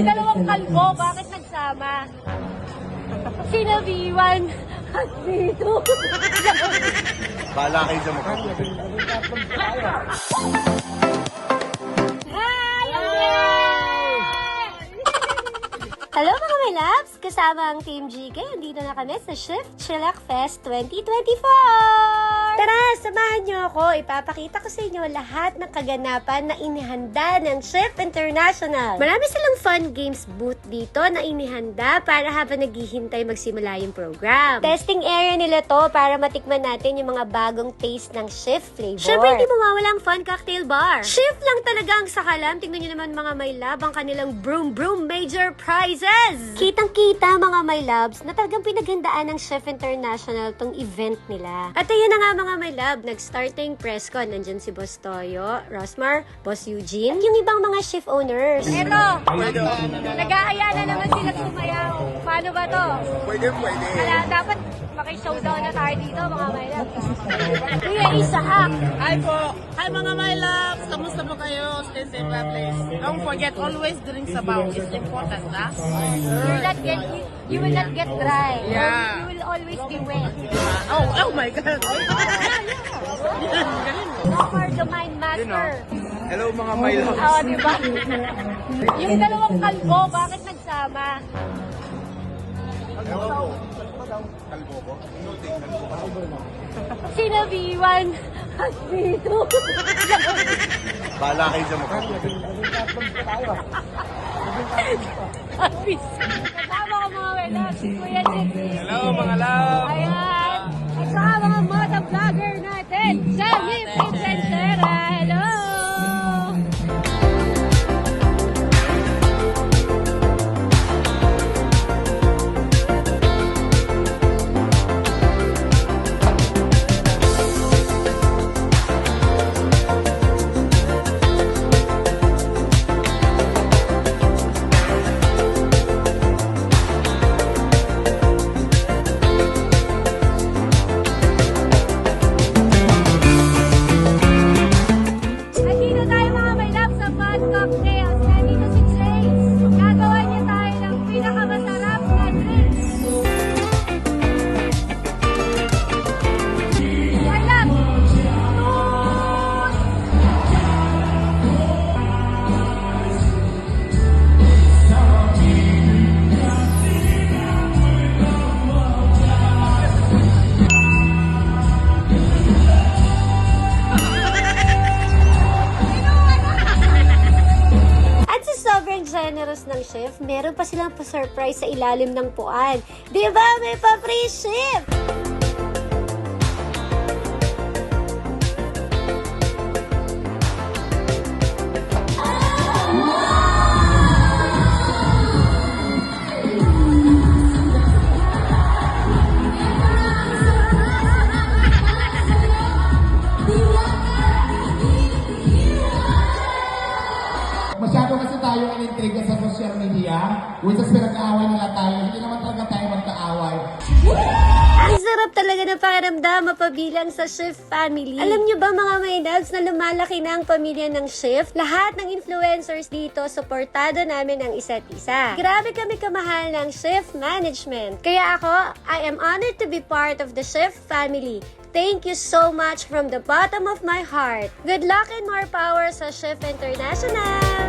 Yung dalawang kalbo, bakit nagsama? Sino B1 at B2? Bahala kayo dyan magkakutin. Hi! Hello mga my loves! Kasama ang Team GK, andito na kami sa Shift Chillax Fest 2024! Tara, samahan niyo ako. Ipapakita ko sa inyo lahat ng kaganapan na inihanda ng Shift International. Marami silang fun games booth dito na inihanda para habang naghihintay magsimula yung program. Testing area nila to para matikman natin yung mga bagong taste ng Shift flavor. Siyempre, hindi mawawala ang fun cocktail bar. Shift lang talaga ang sakalam. Tingnan nyo naman mga my love ang kanilang Broom Broom Major Prizes. Kitang-kita mga my loves na talagang pinaghandaan ng Shift International tong event nila. At ayun na nga mga my love, nag-starting press con. Nandyan si Boss Toyo, Rosmar, Boss Eugene, at yung ibang mga shift owners. Eto, nag-aaya na naman sila sumayaw. Paano ba to? Pwede. Kaya dapat maki-showdown na tayo dito mga my love. Kuya Isaac. Hi po! Hi mga my loves! Kamusta po kayo? Stay safe at least. Don't forget, always drink sabaw. It's important, ha? You will not get dry. Yeah. You will always be wet. Oh my God! Omar the Mind Master. Hello mga my love. Oo, diba? Yung dalawang kalbo, bakit nagsama? Kalbo ko? Kalbo ko? Sino B1 at B2? Bahala kayo dyan magkakutin. Kasama ko mga wala, si Kuya Nicky. Hello mga love! Ayan. At saka mga motovlogger natin, Sammy Pincensera. Hello! Nandito tayo mga may love sa Fun Cocktails. Nandito si Trace. Gagawa niya tayo ng pinakamasarap na drinks. My love! At sa sobrang generous ng chef, meron pa silang pa-surprise sa ilalim ng puan. Di ba may pa-free ship? Masyado kasi tayo in-intriga sa social media. Which is pinag-aaway nila tayo. Hindi naman talaga tayo magka-away. Ang sarap talaga ng pakiramdam mapabilang sa Shift family. Alam nyo ba mga my loves na lumalaki na ang pamilya ng Shift? Lahat ng influencers dito, suportado namin ang isa't isa. Grabe kami kamahal ng Shift management. Kaya ako, I am honored to be part of the Shift family. Thank you so much from the bottom of my heart. Good luck and more power sa Shift International!